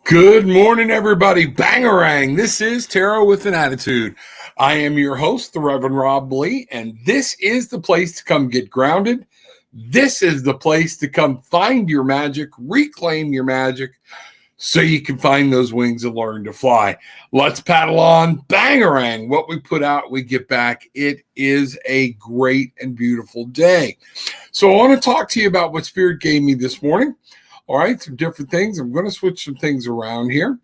Good morning, everybody. Bangarang. This is Tarot with an Attitude. I am your host, the Reverend Rob Lee, and this is the place to come get grounded. This is the place to come find your magic, reclaim your magic, so you can find those wings and learn to fly. Let's paddle on. Bangarang. What we put out, we get back. It is a great and beautiful day. So I want to talk to you about what Spirit gave me this morning. All right, some different things. I'm going to switch some things around here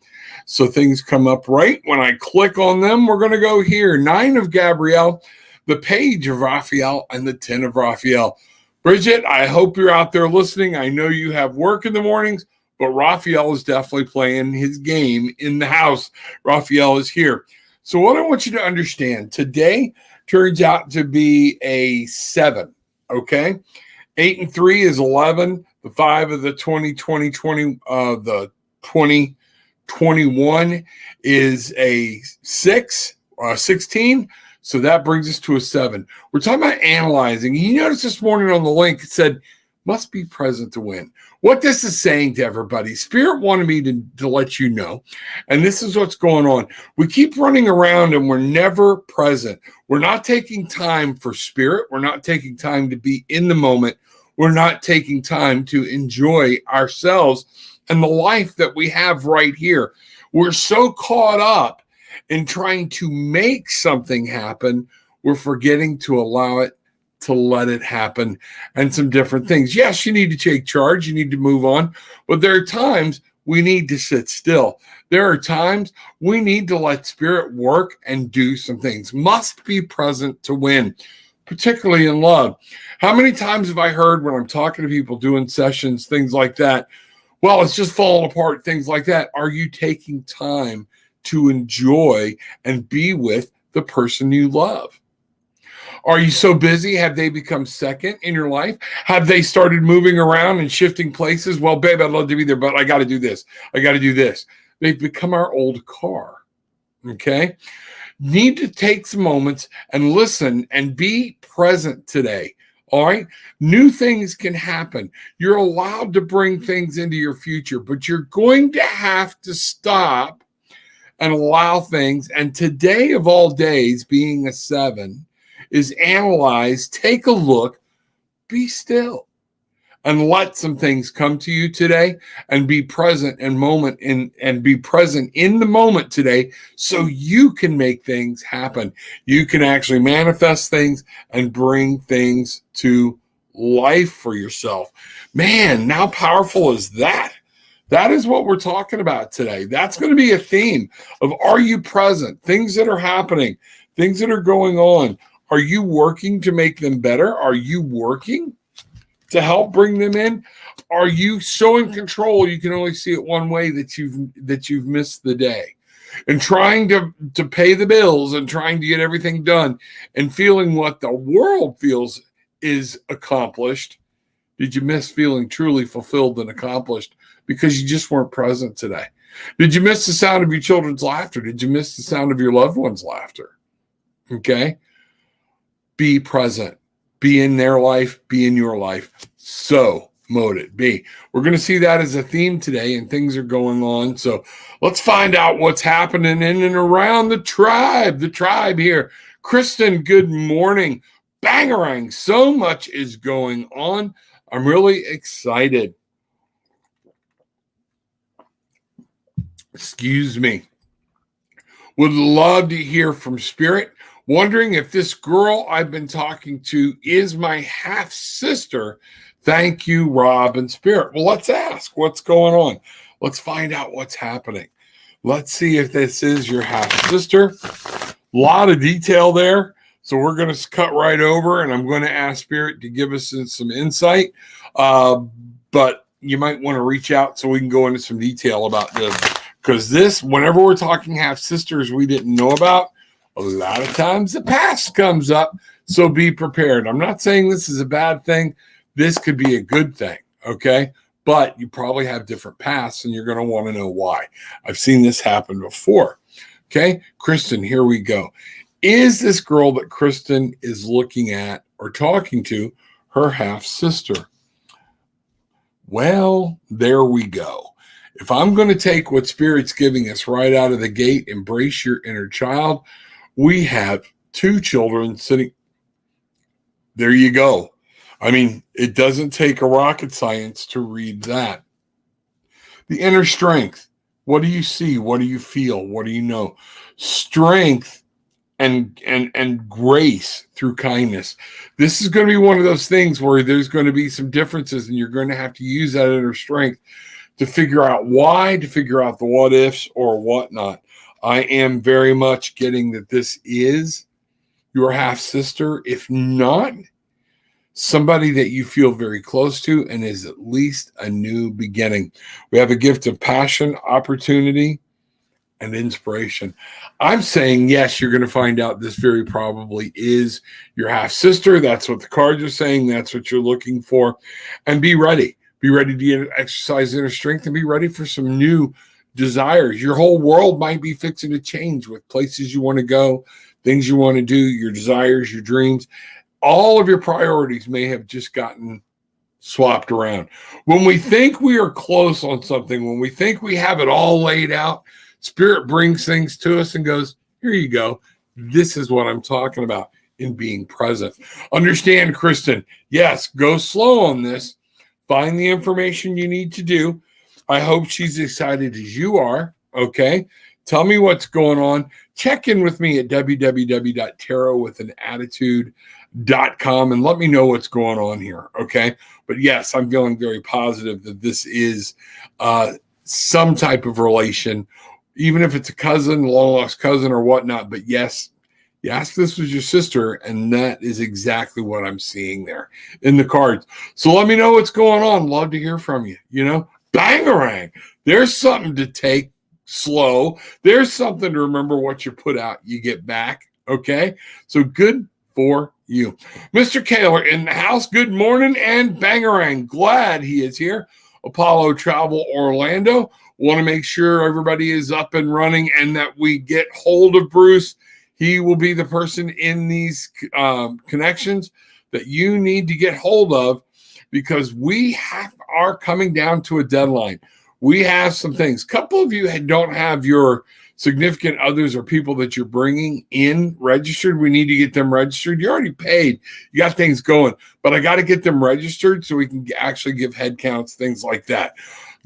so things come up right. When I click on them, we're going to go here. 9 of Gabrielle, the Page of Raphael, and the 10 of Raphael. Bridget, I hope you're out there listening. I know you have work in the mornings, but Raphael is definitely playing his game in the house. Raphael is here. So what I want you to understand, today turns out to be a 7, okay? 8 and 3 is 11. The 5 of the 2021 is a 16. So that brings us to a 7. We're talking about analyzing. You notice this morning on the link, it said, must be present to win. What this is saying to everybody, Spirit wanted me to let you know, and this is what's going on. We keep running around and we're never present. We're not taking time for Spirit. We're not taking time to be in the moment. We're not taking time to enjoy ourselves and the life that we have right here. We're so caught up in trying to make something happen, we're forgetting to allow it to let it happen and some different things. Yes, you need to take charge. You need to move on. But there are times we need to sit still. There are times we need to let Spirit work and do some things. Must be present to win, particularly in love. How many times have I heard when I'm talking to people doing sessions, things like that, well, it's just falling apart, things like that. Are you taking time to enjoy and be with the person you love? Are you so busy? Have they become second in your life? Have they started moving around and shifting places? Well, babe, I'd love to be there, but I got to do this. I got to do this. They've become our old car, okay? Need to take some moments and listen and be present today. All right. New things can happen. You're allowed to bring things into your future, but you're going to have to stop and allow things. And today of all days, being a 7, is analyze, take a look, be still, and let some things come to you today, and be present and be present in the moment today, so you can make things happen. You can actually manifest things and bring things to life for yourself. Man, how powerful is that? That is what we're talking about today. That's going to be a theme of, are you present? Things that are happening, things that are going on. Are you working to make them better? Are you working to help bring them in? Are you so in control you can only see it one way, that you've missed the day? And trying to pay the bills and trying to get everything done and feeling what the world feels is accomplished? Did you miss feeling truly fulfilled and accomplished because you just weren't present today? Did you miss the sound of your children's laughter? Did you miss the sound of your loved ones' laughter? Okay. Be present. Be in their life. Be in your life. So mote it be. We're going to see that as a theme today, and things are going on. So let's find out what's happening in and around the tribe. The tribe here. Kristen, good morning. Bangarang. So much is going on. I'm really excited. Excuse me. Would love to hear from Spirit. Wondering if this girl I've been talking to is my half sister. Thank you, Rob and Spirit. Well, let's ask what's going on. Let's find out what's happening. Let's see if this is your half sister. A lot of detail there. So we're going to cut right over, and I'm going to ask Spirit to give us some insight. But you might want to reach out so we can go into some detail about this. Because this, whenever we're talking half sisters we didn't know about, a lot of times the past comes up. So be prepared. I'm not saying this is a bad thing. This could be a good thing, okay? But you probably have different pasts, and you're going to want to know why. I've seen this happen before, okay? Kristen, here we go. Is this girl that Kristen is looking at or talking to her half sister? Well, there we go. If I'm going to take what Spirit's giving us right out of the gate, embrace your inner child, we have two children sitting. There you go. I mean, it doesn't take a rocket science to read that. The inner strength. What do you see? What do you feel? What do you know? Strength and grace through kindness. This is going to be one of those things where there's going to be some differences, and you're going to have to use that inner strength to figure out why, to figure out the what ifs or whatnot. I am very much getting that this is your half sister, if not somebody that you feel very close to, and is at least a new beginning. We have a gift of passion, opportunity, and inspiration. I'm saying, yes, you're going to find out this very probably is your half sister. That's what the cards are saying. That's what you're looking for. And be ready. Be ready to exercise inner strength, and be ready for some new desires. Your whole world might be fixing to change with places you want to go, things you want to do, your desires, your dreams. All of your priorities may have just gotten swapped around. When we think we are close on something, when we think we have it all laid out, Spirit brings things to us and goes, here you go. This is what I'm talking about in being present. Understand, Kristen, yes, go slow on this. Find the information you need to do. I hope she's excited as you are, okay? Tell me what's going on. Check in with me at www.tarotwithanattitude.com and let me know what's going on here, okay? But yes, I'm feeling very positive that this is some type of relation, even if it's a cousin, long-lost cousin or whatnot. But yes, this was your sister, and that is exactly what I'm seeing there in the cards. So let me know what's going on. Love to hear from you. Bangarang. There's something to take slow. There's something to remember. What you put out, you get back. Okay? So good for you. Mr. Kaler in the house. Good morning and bangarang. Glad he is here. Apollo Travel Orlando. Want to make sure everybody is up and running and that we get hold of Bruce. He will be the person in these connections that you need to get hold of, because we are coming down to a deadline. We have some things. A couple of you don't have your significant others or people that you're bringing in registered. We need to get them registered. You already paid. You got things going. But I got to get them registered so we can actually give head counts, things like that.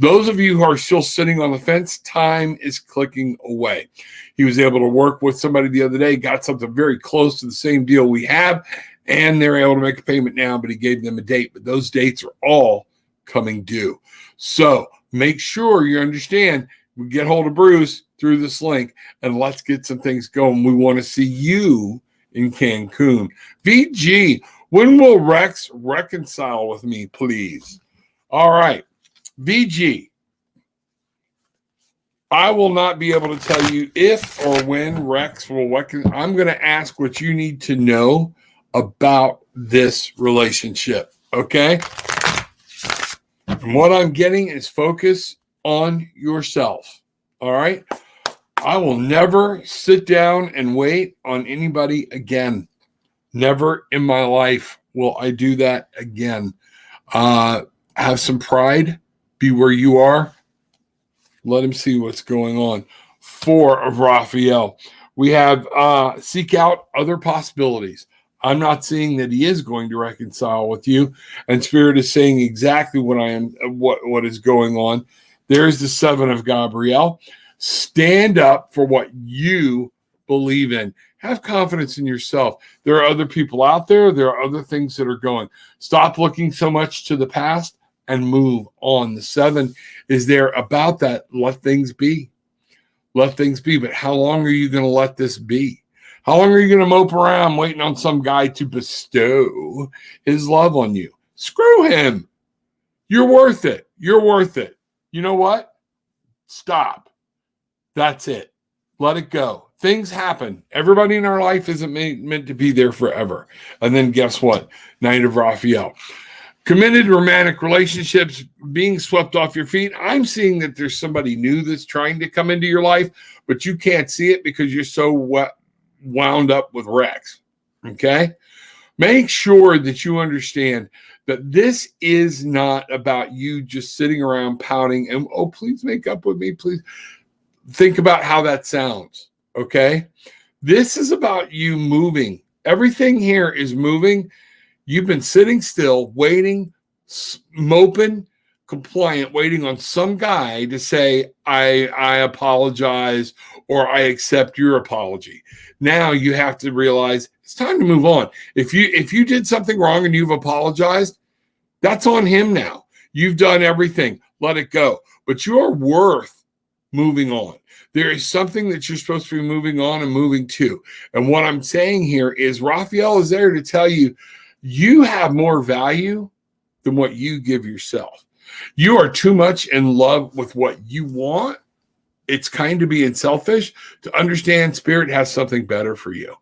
Those of you who are still sitting on the fence, time is clicking away. He was able to work with somebody the other day, got something very close to the same deal we have, and they're able to make a payment now, but he gave them a date. But those dates are all coming due. So make sure you understand, we get hold of Bruce through this link, and let's get some things going. We want to see you in Cancun. VG, when will Rex reconcile with me, please? All right. VG, I will not be able to tell you if or when Rex will reconcile. I'm going to ask what you need to know about this relationship. Okay. And what I'm getting is focus on yourself. All right. I will never sit down and wait on anybody again. Never in my life will I do that again. Have some pride. Be where you are. Let him see what's going on. 4 of Raphael. We have seek out other possibilities. I'm not seeing that he is going to reconcile with you, and Spirit is saying exactly what is going on. There's the 7 of Gabriel. Stand up for what you believe in. Have confidence in yourself. There are other people out there. There are other things that are going. Stop looking so much to the past and move on. The 7 is there about that. Let things be. Let things be. But how long are you going to let this be? How long are you going to mope around waiting on some guy to bestow his love on you? Screw him. You're worth it. You're worth it. You know what? Stop. That's it. Let it go. Things happen. Everybody in our life isn't meant to be there forever. And then guess what? Knight of Raphael. Committed romantic relationships being swept off your feet. I'm seeing that there's somebody new that's trying to come into your life, but you can't see it because you're so wound up with Rex. Okay? Make sure that you understand that this is not about you just sitting around pouting and, oh, please make up with me, please. Think about how that sounds. Okay? This is about you moving. Everything here is moving. You've been sitting still, waiting, moping, compliant, waiting on some guy to say, I apologize or I accept your apology. Now you have to realize it's time to move on. If you did something wrong and you've apologized, that's on him now. You've done everything. Let it go. But you're worth moving on. There is something that you're supposed to be moving on and moving to. And what I'm saying here is Raphael is there to tell you, you have more value than what you give yourself. You are too much in love with what you want. It's kind of being selfish to understand Spirit has something better for you.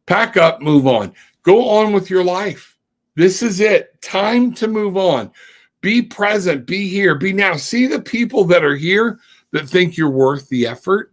Pack up, move on. Go on with your life. This is it. Time to move on. Be present. Be here. Be now. See the people that are here that think you're worth the effort,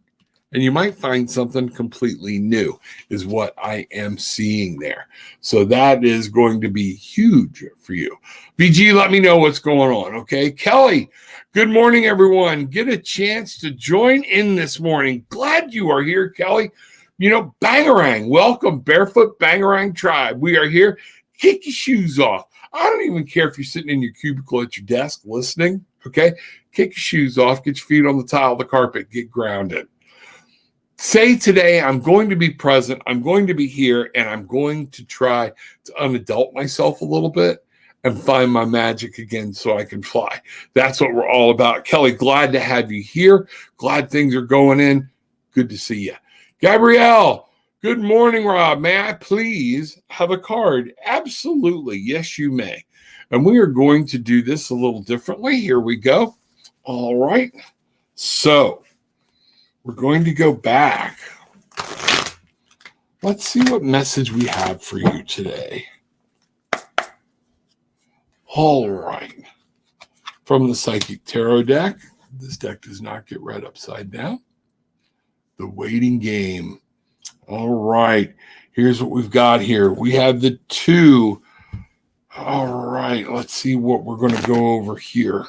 and you might find something completely new is what I am seeing there. So that is going to be huge for you. BG, let me know what's going on, okay? Kelly, good morning, everyone. Get a chance to join in this morning. Glad you are here, Kelly. You know, Bangarang, welcome, Barefoot Bangarang Tribe. We are here. Kick your shoes off. I don't even care if you're sitting in your cubicle at your desk listening, okay? Kick your shoes off. Get your feet on the tile of the carpet. Get grounded. Say today, I'm going to be present. I'm going to be here, and I'm going to try to unadult myself a little bit and find my magic again so I can fly. That's what we're all about. Kelly, glad to have you here. Glad things are going in. Good to see you. Gabrielle, good morning, Rob. May I please have a card? Absolutely. Yes, you may. And we are going to do this a little differently. Here we go. All right. So we're going to go back. Let's see what message we have for you today. All right. From the Psychic Tarot deck. This deck does not get read upside down. The Waiting Game. All right. Here's what we've got here. We have the 2. All right. Let's see what we're going to go over here.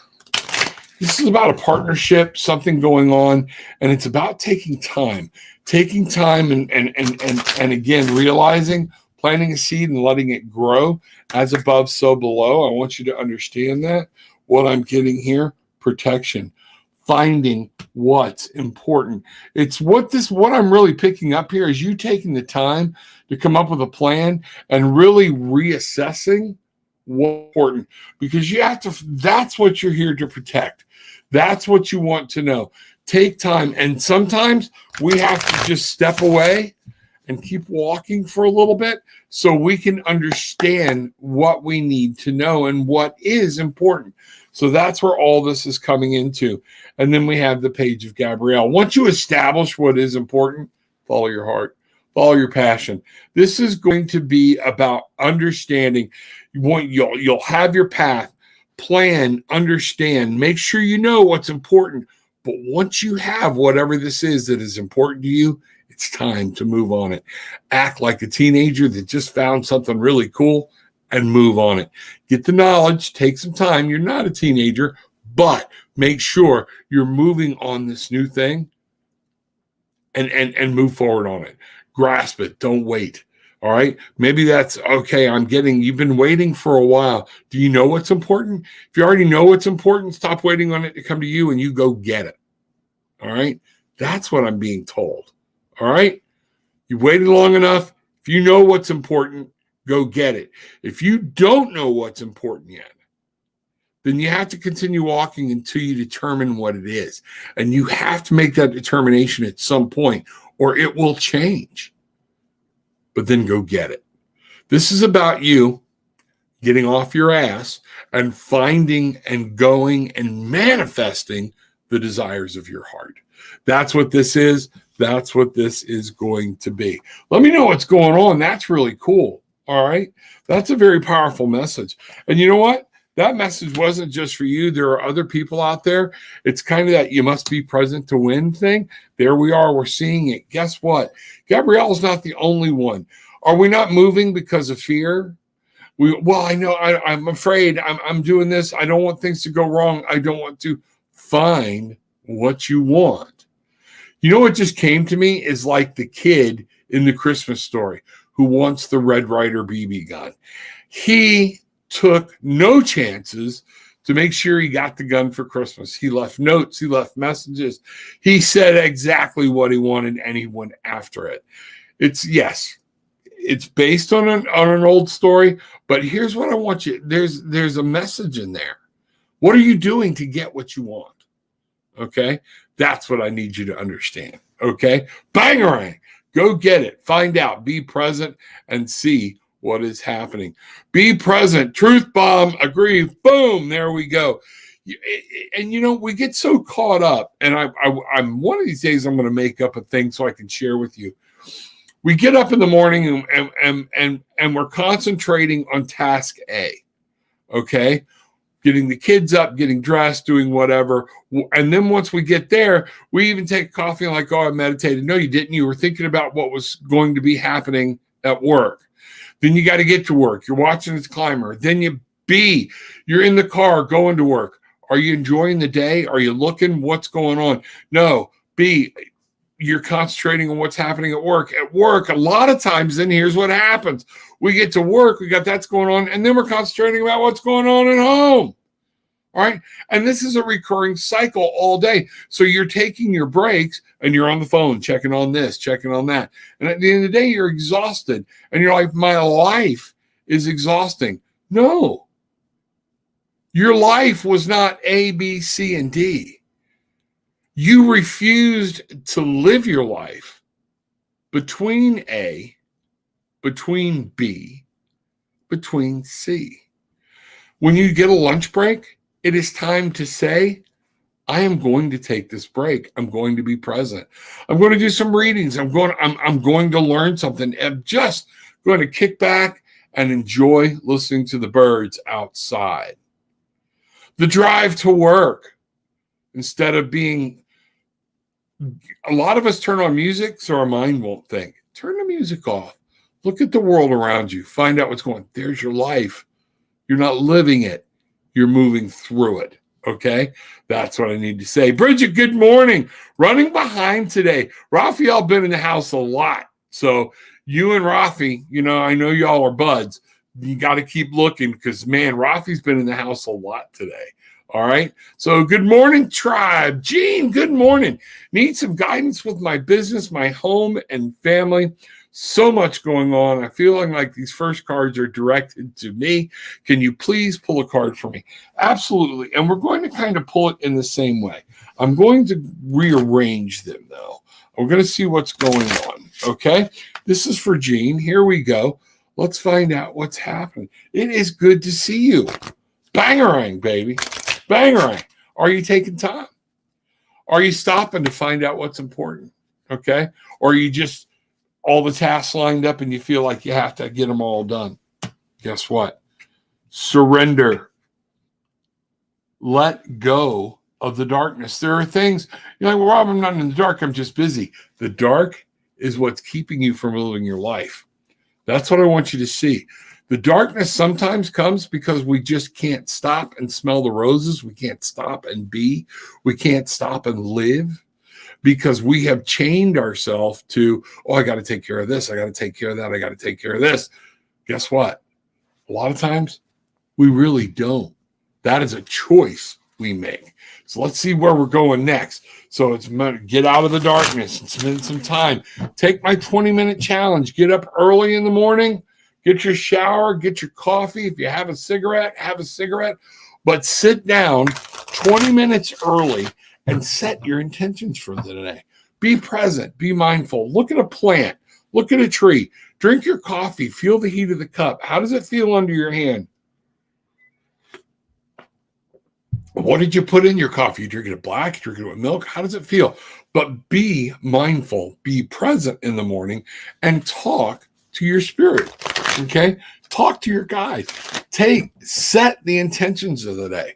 This is about a partnership, something going on, and it's about taking time and again, realizing, planting a seed and letting it grow as above, so below. I want you to understand that. What I'm getting here, protection, finding what's important. It's what I'm really picking up here is you taking the time to come up with a plan and really reassessing what's important, because you have to, that's what you're here to protect. That's what you want to know. Take time. And sometimes we have to just step away and keep walking for a little bit so we can understand what we need to know and what is important. So that's where all this is coming into. And then we have the Page of Gabrielle. Once you establish what is important, follow your heart. Follow your passion. This is going to be about understanding. You'll have your path, plan, understand, make sure you know what's important. But once you have whatever this is that is important to you, it's time to move on it. Act like a teenager that just found something really cool and move on it. Get the knowledge, take some time. You're not a teenager, but make sure you're moving on this new thing and move forward on it. Grasp it. Don't wait. All right. Maybe that's okay. You've been waiting for a while. Do you know what's important? If you already know what's important, stop waiting on it to come to you and you go get it. All right. That's what I'm being told. All right. You waited long enough. If you know what's important, go get it. If you don't know what's important yet, then you have to continue walking until you determine what it is. And you have to make that determination at some point, or it will change. But then go get it. This is about you getting off your ass and finding and going and manifesting the desires of your heart. That's what this is. That's what this is going to be. Let me know what's going on. That's really cool. All right. That's a very powerful message. And you know what? That message wasn't just for you. There are other people out there. It's kind of that you must be present to win thing. There we are. We're seeing it. Guess what? Gabrielle's not the only one. Are we not moving because of fear? I know I'm afraid I'm doing this. I don't want things to go wrong. I don't want to. Find what you want. You know what just came to me is like the kid in the Christmas story who wants the Red Ryder BB gun. He took no chances to make sure he got the gun for Christmas. He left notes, he left messages. He said exactly what he wanted and he went after it. It's based on an old story, but here's what I want you. There's a message in there. What are you doing to get what you want? Okay? That's what I need you to understand. Okay? Bangarang. Go get it. Find out. Be present and see what is happening. Be present. Truth bomb. Agree. Boom. There we go. And we get so caught up. And I'm one of these days I'm going to make up a thing so I can share with you. We get up in the morning and we're concentrating on task A. Okay? Getting the kids up, getting dressed, doing whatever. And then once we get there, we even take coffee and like, oh, I meditated. No, you didn't. You were thinking about what was going to be happening at work. Then you got to get to work. You're watching this climber. Then you're in the car going to work. Are you enjoying the day? Are you looking what's going on? No. B, you're concentrating on what's happening at work. At work, a lot of times, then here's what happens. We get to work, we got that's going on, and then we're concentrating about what's going on at home. All right. And this is a recurring cycle all day. So you're taking your breaks and you're on the phone, checking on this, checking on that. And at the end of the day, you're exhausted. And you're like, my life is exhausting. No. Your life was not A, B, C, and D. You refused to live your life between A, between B, between C. When you get a lunch break, it is time to say, I am going to take this break. I'm going to be present. I'm going to do some readings. I'm going to learn something. I'm just going to kick back and enjoy listening to the birds outside. The drive to work, instead of being, a lot of us turn on music so our mind won't think. Turn the music off. Look at the world around you. Find out what's going on. There's your life. You're not living it. You're moving through it. Okay? That's what I need to say. Bridget, good morning. Running behind today. Raphael been in the house a lot. So you and Rafi, I know y'all are buds. You got to keep looking because, man, Rafi's been in the house a lot today. All right. So good morning, tribe. Gene, good morning. Need some guidance with my business, my home, and family. So much going on. I'm feeling like these first cards are directed to me. Can you please pull a card for me? Absolutely. And we're going to kind of pull it in the same way. I'm going to rearrange them, though. We're going to see what's going on. Okay. This is for Gene. Here we go. Let's find out what's happening. It is good to see you. Bangarang, baby. Bangarang. Are you taking time? Are you stopping to find out what's important? Okay. Or are you just all the tasks lined up and you feel like you have to get them all done. Guess what? Surrender. Let go of the darkness. There are things you're like, well, Rob, I'm not in the dark. I'm just busy. The dark is what's keeping you from living your life. That's what I want you to see. The darkness sometimes comes because we just can't stop and smell the roses. We can't stop and be. We can't stop and live because we have chained ourselves to, oh, I got to take care of this. I got to take care of that. I got to take care of this. Guess what? A lot of times we really don't. That is a choice we make. So let's see where we're going next. So it's get out of the darkness and spend some time. Take my 20-minute challenge. Get up early in the morning. Get your shower. Get your coffee. If you have a cigarette, have a cigarette. But sit down 20 minutes early and set your intentions for the day. Be present. Be mindful. Look at a plant. Look at a tree. Drink your coffee. Feel the heat of the cup. How does it feel under your hand? What did you put in your coffee? You drinking it black? You drinking it with milk? How does it feel? But be mindful. Be present in the morning and talk to your spirit. Okay? Talk to your guide. Set the intentions of the day.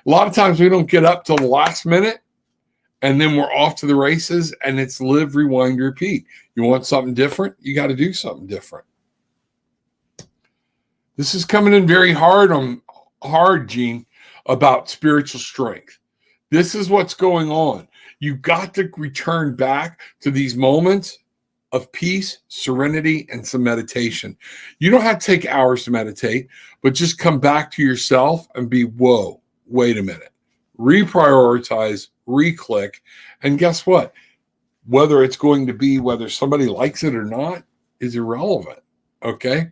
A lot of times we don't get up till the last minute and then we're off to the races and it's live, rewind, repeat. You want something different? You got to do something different. This is coming in very hard, Gene, about spiritual strength. This is what's going on. You got to return back to these moments of peace, serenity, and some meditation. You don't have to take hours to meditate, but just come back to yourself and be, whoa, wait a minute. Reprioritize, re-click, and guess what? Whether it's going to be, whether somebody likes it or not, is irrelevant. Okay?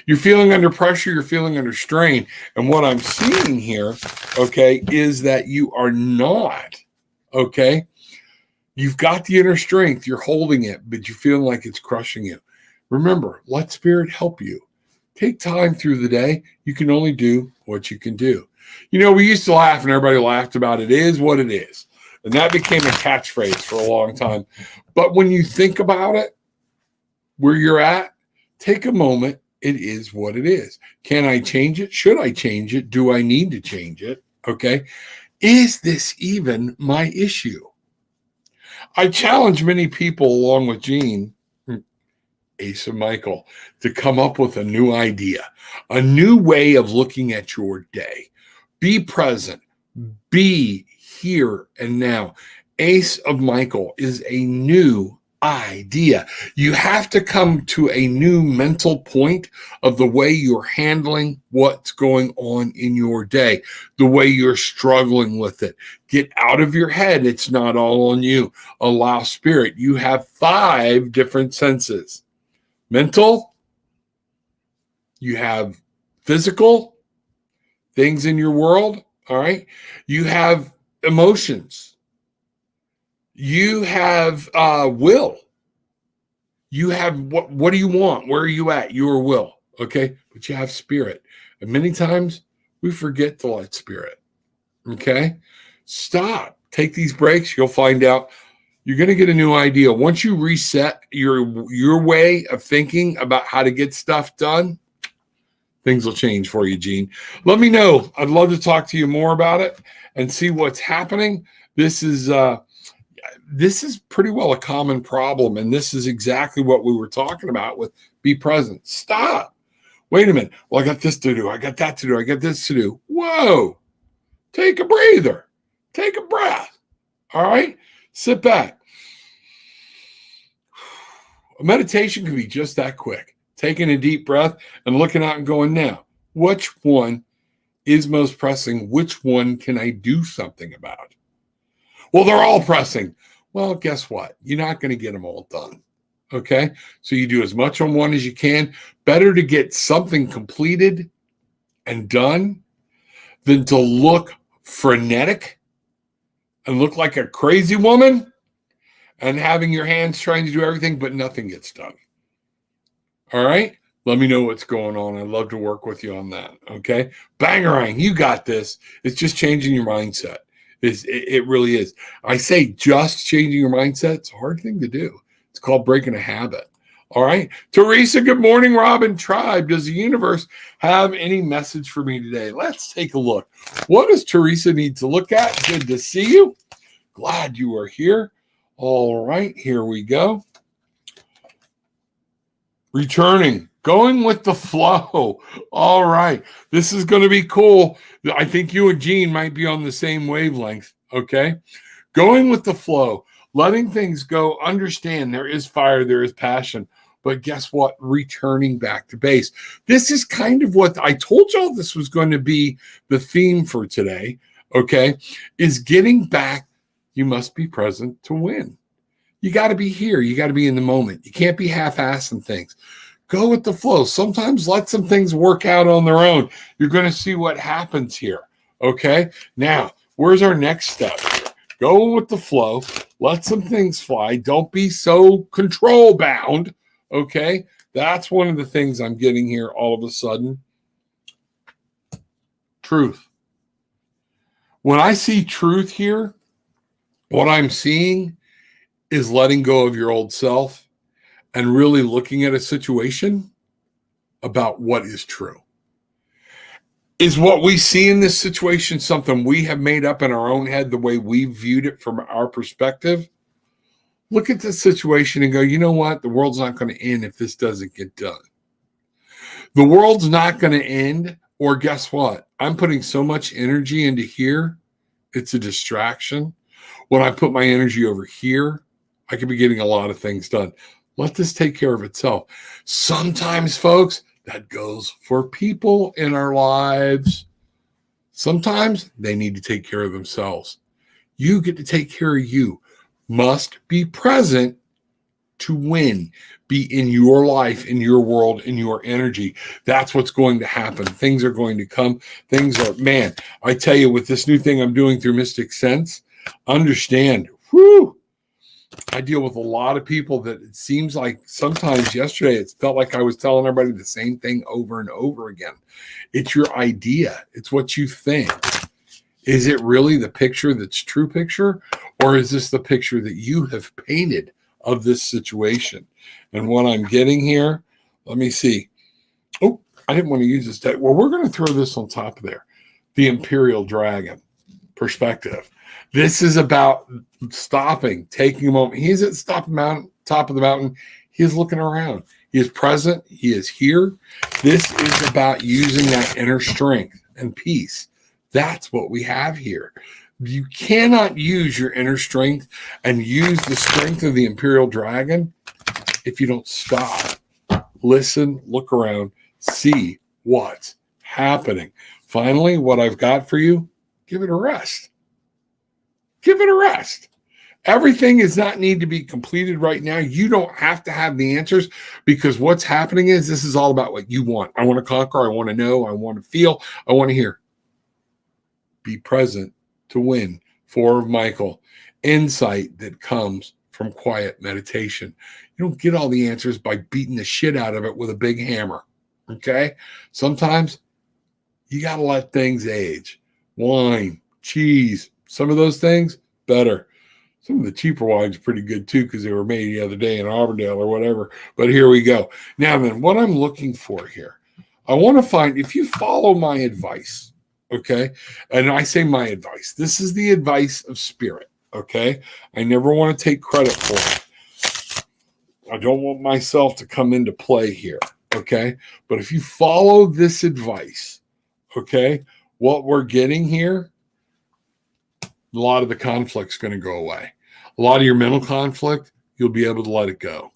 You're feeling under pressure, you're feeling under strain. And what I'm seeing here, okay, is that you are not, okay? You've got the inner strength, you're holding it, but you're feeling like it's crushing you. Remember, let spirit help you. Take time through the day. You can only do what you can do. You know, we used to laugh and everybody laughed about it is what it is. And that became a catchphrase for a long time. But when you think about it, where you're at, take a moment. It is what it is. Can I change it? Should I change it? Do I need to change it? Okay. Is this even my issue? I challenge many people along with Gene, Asa Michael, to come up with a new idea, a new way of looking at your day. Be present. Be here and now. Ace of Michael is a new idea. You have to come to a new mental point of the way you're handling what's going on in your day, the way you're struggling with it. Get out of your head. It's not all on you. Allow spirit. You have 5 different senses. Mental, you have physical, things in your world, all right? You have emotions. You have will. You have what do you want? Where are you at? Your will, okay? But you have spirit. And many times we forget to let spirit, okay? Stop. Take these breaks. You'll find out you're going to get a new idea. Once you reset your way of thinking about how to get stuff done, things will change for you, Gene. Let me know. I'd love to talk to you more about it and see what's happening. This is pretty well a common problem, and this is exactly what we were talking about with be present. Stop. Wait a minute. Well, I got this to do. I got that to do. I got this to do. Whoa. Take a breather. Take a breath. All right? Sit back. A meditation can be just that quick. Taking a deep breath and looking out and going, now, which one is most pressing? Which one can I do something about? Well, they're all pressing. Well, guess what? You're not going to get them all done. Okay? So you do as much on one as you can. Better to get something completed and done than to look frenetic and look like a crazy woman and having your hands trying to do everything, but nothing gets done. All right? Let me know what's going on. I'd love to work with you on that. Okay? Bangarang, you got this. It's just changing your mindset. It really is. I say just changing your mindset. It's a hard thing to do. It's called breaking a habit. All right. Teresa, good morning, Robin Tribe. Does the universe have any message for me today? Let's take a look. What does Teresa need to look at? Good to see you. Glad you are here. All right, here we go. Returning, going with the flow. All right. This is going to be cool. I think you and Gene might be on the same wavelength. Okay. Going with the flow, letting things go. Understand there is fire, there is passion. But guess what? Returning back to base. This is kind of what I told y'all this was going to be the theme for today. Okay. Is getting back. You must be present to win. You got to be here. You got to be in the moment. You can't be half-assing things. Go with the flow. Sometimes let some things work out on their own. You're going to see what happens here. Okay. Now, where's our next step? Go with the flow. Let some things fly. Don't be so control bound. Okay. That's one of the things I'm getting here all of a sudden. Truth. When I see truth here, what I'm seeing is letting go of your old self and really looking at a situation about what is true. Is what we see in this situation something we have made up in our own head the way we viewed it from our perspective? Look at the situation and go, you know what? The world's not going to end if this doesn't get done. The world's not going to end, or guess what? I'm putting so much energy into here, it's a distraction. When I put my energy over here, I could be getting a lot of things done. Let this take care of itself. Sometimes, folks, that goes for people in our lives. Sometimes they need to take care of themselves. You get to take care of you. Must be present to win. Be in your life, in your world, in your energy. That's what's going to happen. Things are going to come. Man, I tell you, with this new thing I'm doing through Mystic Sense, understand, I deal with a lot of people that it seems like sometimes yesterday it felt like I was telling everybody the same thing over and over again. It's your idea. It's what you think. Is it really the picture that's true picture? Or is this the picture that you have painted of this situation? And what I'm getting here, let me see. Oh, I didn't want to use this. Well, we're going to throw this on top of there. The Imperial Dragon perspective. This is about stopping, taking a moment. He's at top of the mountain. He is looking around. He is present. He is here. This is about using that inner strength and peace. That's what we have here. You cannot use your inner strength and use the strength of the Imperial Dragon if you don't stop, listen, look around, see what's happening. Finally, what I've got for you, give it a rest. Give it a rest. Everything does not need to be completed right now. You don't have to have the answers, because what's happening is this is all about what you want. I want to conquer. I want to know. I want to feel. I want to hear. Be present to win. 4 of Michael. Insight that comes from quiet meditation. You don't get all the answers by beating the shit out of it with a big hammer. Okay? Sometimes you got to let things age. Wine, cheese, some of those things, better. Some of the cheaper wines are pretty good too, because they were made the other day in Auburndale or whatever. But here we go. Now then, what I'm looking for here, I want to find, if you follow my advice, okay, and I say my advice, this is the advice of spirit, okay? I never want to take credit for it. I don't want myself to come into play here, okay? But if you follow this advice, okay, what we're getting here, a lot of the conflict's going to go away. A lot of your mental conflict, you'll be able to let it go.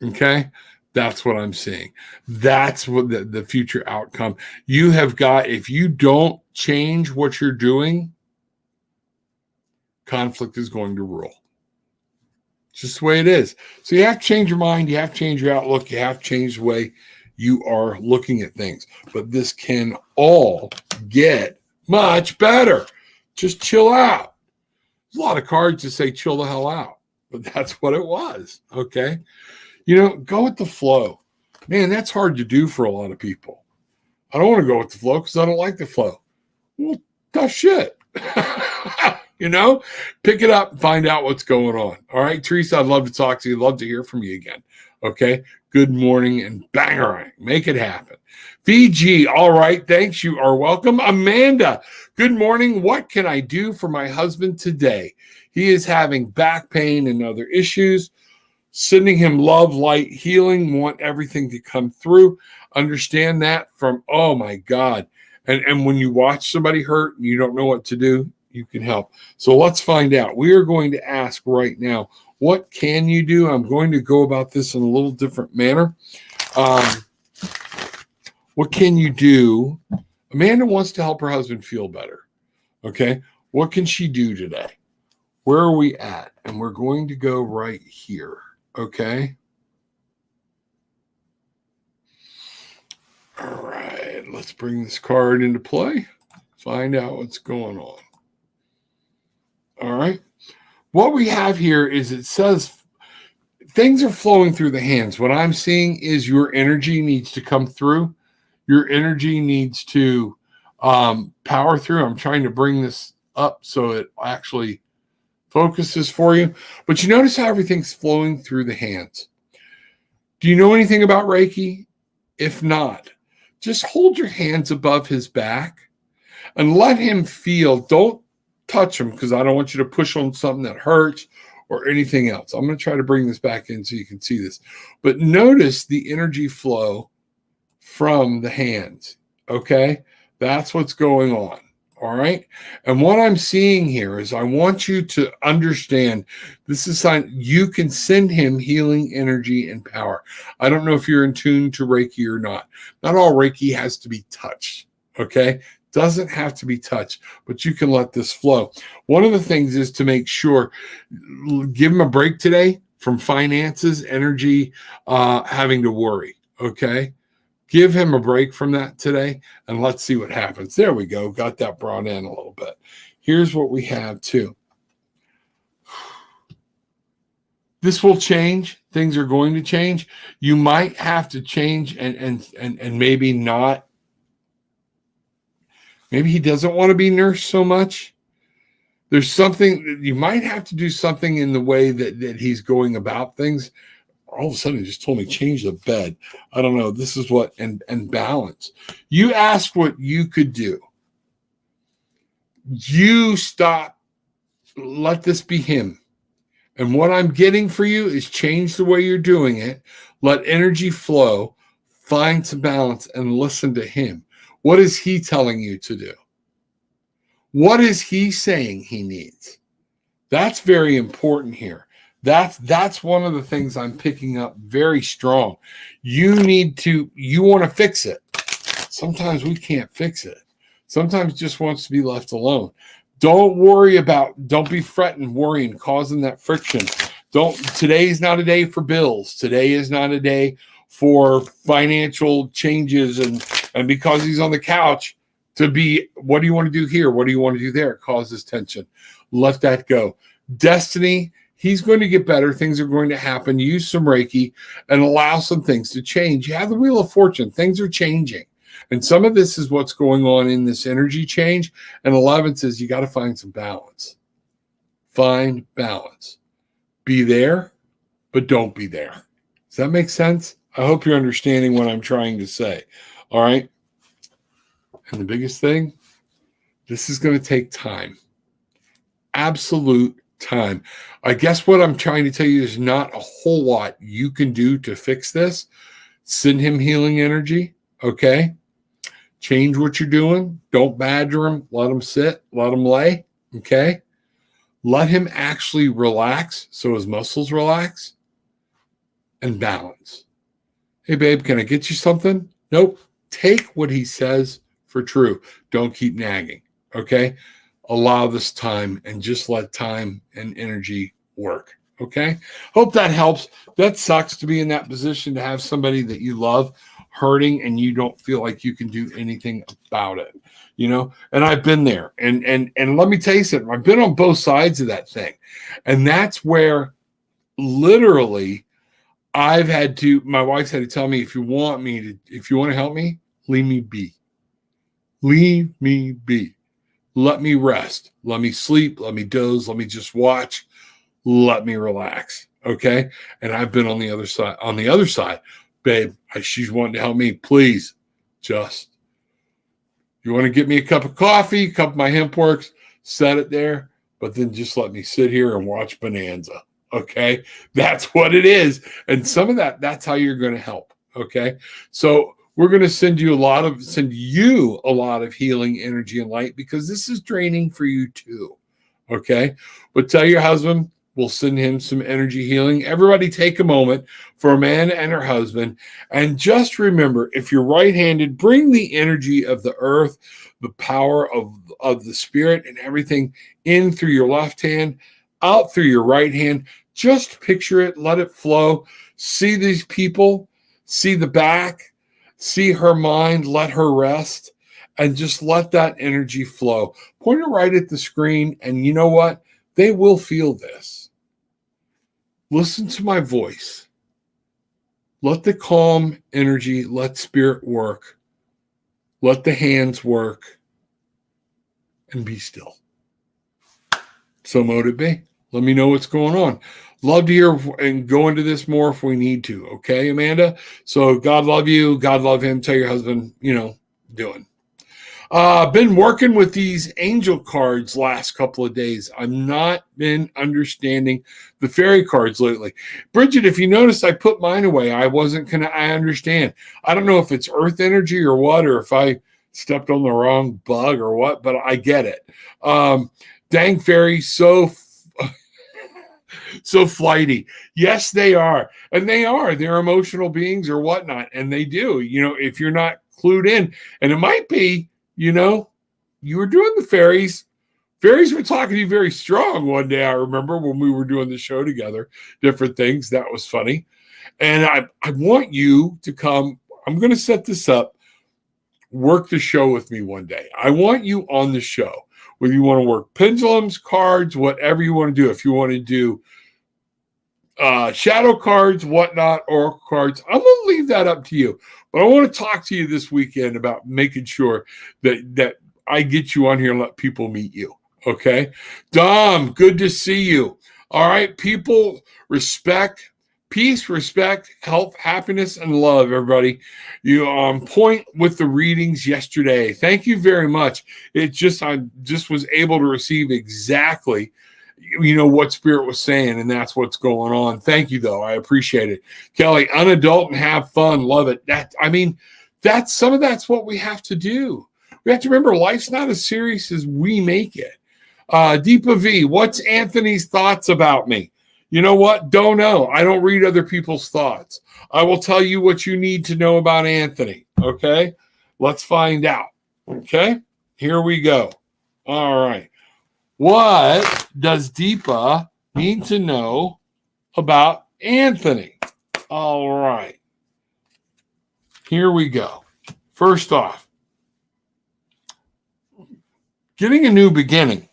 Okay? That's what I'm seeing. That's what the future outcome. You have got, if you don't change what you're doing, conflict is going to rule. It's just the way it is. So you have to change your mind. You have to change your outlook. You have to change the way you are looking at things. But this can all get much better. Just chill out. There's a lot of cards that say chill the hell out, but that's what it was. Okay. You know, go with the flow. Man, that's hard to do for a lot of people. I don't want to go with the flow because I don't like the flow. Well, tough shit. You know, pick it up and find out what's going on. All right, Teresa, I'd love to talk to you. I'd love to hear from you again. Okay. Good morning and bangarang. Make it happen. VG. All right. Thanks. You are welcome. Amanda. Good morning. What can I do for my husband today? He is having back pain and other issues. Sending him love, light, healing. Want everything to come through. Understand that from, oh my God. And when you watch somebody hurt and you don't know what to do, you can help. So let's find out. We are going to ask right now, what can you do? I'm going to go about this in a little different manner. What can you do? Amanda wants to help her husband feel better. Okay. What can she do today? Where are we at? And we're going to go right here. Okay. All right. Let's bring this card into play. Find out what's going on. All right. What we have here is it says things are flowing through the hands. What I'm seeing is your energy needs to come through. Your energy needs to power through. I'm trying to bring this up so it actually focuses for you. But you notice how everything's flowing through the hands. Do you know anything about Reiki? If not, just hold your hands above his back and let him feel. Don't touch him because I don't want you to push on something that hurts or anything else. I'm going to try to bring this back in so you can see this. But notice the energy flow from the hands. Okay? That's what's going on. All right. And what I'm seeing here is I want you to understand this is sign you can send him healing energy and power. I don't know if you're in tune to Reiki or not. Not all Reiki has to be touched. Okay. Doesn't have to be touched, but you can let this flow. One of the things is to make sure, give him a break today from finances, energy, having to worry. Okay. Give him a break from that today, and let's see what happens. There we go. Got that brought in a little bit. Here's what we have too. This will change. Things are going to change. You might have to change and maybe not. Maybe he doesn't want to be nursed so much. There's something you might have to do something in the way that he's going about things. All of a sudden, he just told me change the bed. I don't know. This is what and balance. You ask what you could do. You stop. Let this be him. And what I'm getting for you is change the way you're doing it. Let energy flow. Find some balance and listen to him. What is he telling you to do? What is he saying he needs? That's very important here. That's one of the things I'm picking up very strong. You want to fix it. Sometimes we can't fix it. Sometimes it just wants to be left alone. Don't be fretting, worrying, causing that friction. Today's not a day for bills. Today is not a day for financial changes and because he's on the couch to be, what do you want to do here? What do you want to do there? It causes tension. Let that go. Destiny, he's going to get better. Things are going to happen. Use some Reiki and allow some things to change. You have the Wheel of Fortune. Things are changing. And some of this is what's going on in this energy change. And 11 says you got to find some balance. Find balance. Be there, but don't be there. Does that make sense? I hope you're understanding what I'm trying to say. All right. And the biggest thing, this is going to take time. Absolute time. I guess what I'm trying to tell you is not a whole lot you can do to fix this. Send him healing energy. Okay. Change what you're doing. Don't badger him. Let him sit. Let him lay. Okay. Let him actually relax so his muscles relax and balance. Hey, babe, can I get you something? Nope. Take what he says for true. Don't keep nagging. Okay. Allow this time and just let time and energy work. Okay. Hope that helps. That sucks to be in that position to have somebody that you love hurting and you don't feel like you can do anything about it, and I've been there and let me tell you something. I've been on both sides of that thing. And that's where literally my wife's had to tell me, if you want to help me, leave me be. Leave me be. Let me rest. Let me sleep. Let me doze. Let me just watch. Let me relax. Okay. And I've been on the other side, babe. She's wanting to help me. Please, just, you want to get me a cup of coffee, cup of my hemp works, set it there, but then just let me sit here and watch Bonanza. Okay. That's what it is. And some of that's how you're going to help. Okay. So we're going to send you a lot of healing energy and light, because this is draining for you too. Okay. But tell your husband, we'll send him some energy healing. Everybody take a moment for a man and her husband. And just remember, if you're right-handed, bring the energy of the earth, the power of the spirit and everything in through your left hand, out through your right hand. Just picture it, let it flow. See these people, see the back, see her mind, let her rest, and just let that energy flow. Point it right at the screen, and you know what? They will feel this. Listen to my voice. Let the calm energy, let spirit work. Let the hands work, and be still. So mote it be. Let me know what's going on. Love to hear and go into this more if we need to. Okay, Amanda? So God love you. God love him. Tell your husband, doing. Been working with these angel cards last couple of days. I've not been understanding the fairy cards lately. Bridget, if you noticed, I put mine away. I understand. I don't know if it's earth energy or what, or if I stepped on the wrong bug or what, but I get it. Dang fairies, so flighty. Yes, they are. And they are. They're emotional beings or whatnot. And they do, if you're not clued in. And it might be, you were doing the fairies. Fairies were talking to you very strong one day. I remember when we were doing the show together, different things. That was funny. And I want you to come. I'm going to set this up. Work the show with me one day. I want you on the show. Whether you want to work pendulums, cards, whatever you want to do. If you want to do shadow cards, whatnot, oracle cards, I'm going to leave that up to you. But I want to talk to you this weekend about making sure that I get you on here and let people meet you. Okay. Dom, good to see you. All right. People, respect, peace, respect, health, happiness, and love, everybody. You on point with the readings yesterday. Thank you very much. I just was able to receive exactly what spirit was saying, and that's what's going on. Thank you, though. I appreciate it. Kelly, unadult and have fun. Love it. That's what we have to do. We have to remember life's not as serious as we make it. Deepa V, what's Anthony's thoughts about me? You know what? Don't know. I don't read other people's thoughts. I will tell you what you need to know about Anthony. Okay? Let's find out. Okay? Here we go. All right. What does Deepa need to know about Anthony? All right. Here we go. First off, getting a new beginning.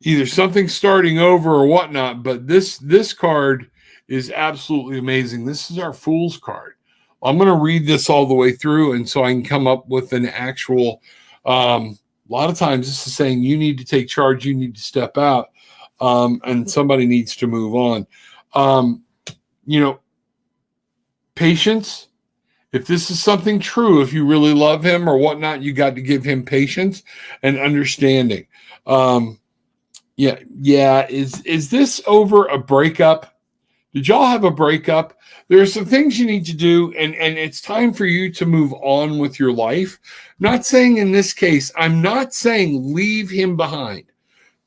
Either something starting over or whatnot, but this card is absolutely amazing. This is our Fool's card. I'm going to read this all the way through, and so I can come up with an actual a lot of times this is saying you need to take charge, you need to step out, and somebody needs to move on. Patience. If this is something true, if you really love him or whatnot, you got to give him patience and understanding. Yeah. Is this over a breakup? Did y'all have a breakup? There are some things you need to do, and it's time for you to move on with your life. I'm not saying in this case, I'm not saying leave him behind.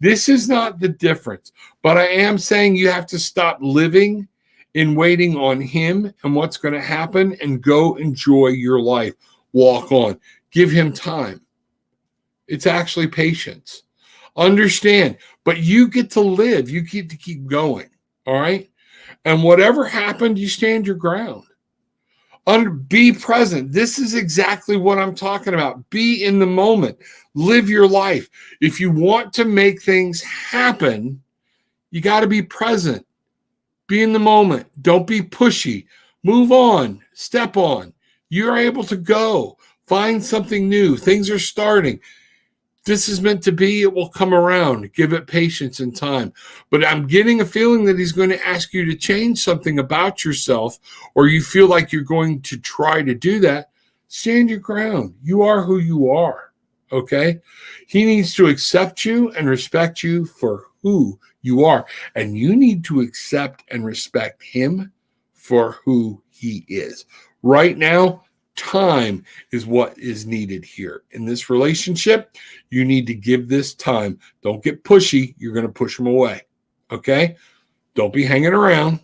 This is not the difference. But I am saying you have to stop living in waiting on him and what's going to happen and go enjoy your life. Walk on. Give him time. It's actually patience. Understand, but you get to live. You get to keep going. All right? And whatever happened, you stand your ground. Be present. This is exactly what I'm talking about. Be in the moment. Live your life. If you want to make things happen, you got to be present. Be in the moment. Don't be pushy. Move on. Step on. You're able to go. Find something new. Things are starting. this is meant to be, it will come around. Give it patience and time. But I'm getting a feeling that he's going to ask you to change something about yourself, or you feel like you're going to try to do that. Stand your ground. You are who you are. Okay? He needs to accept you and respect you for who you are. And you need to accept and respect him for who he is. Right now, time is what is needed here. In this relationship, you need to give this time. Don't get pushy. You're going to push them away. Okay? Don't be hanging around.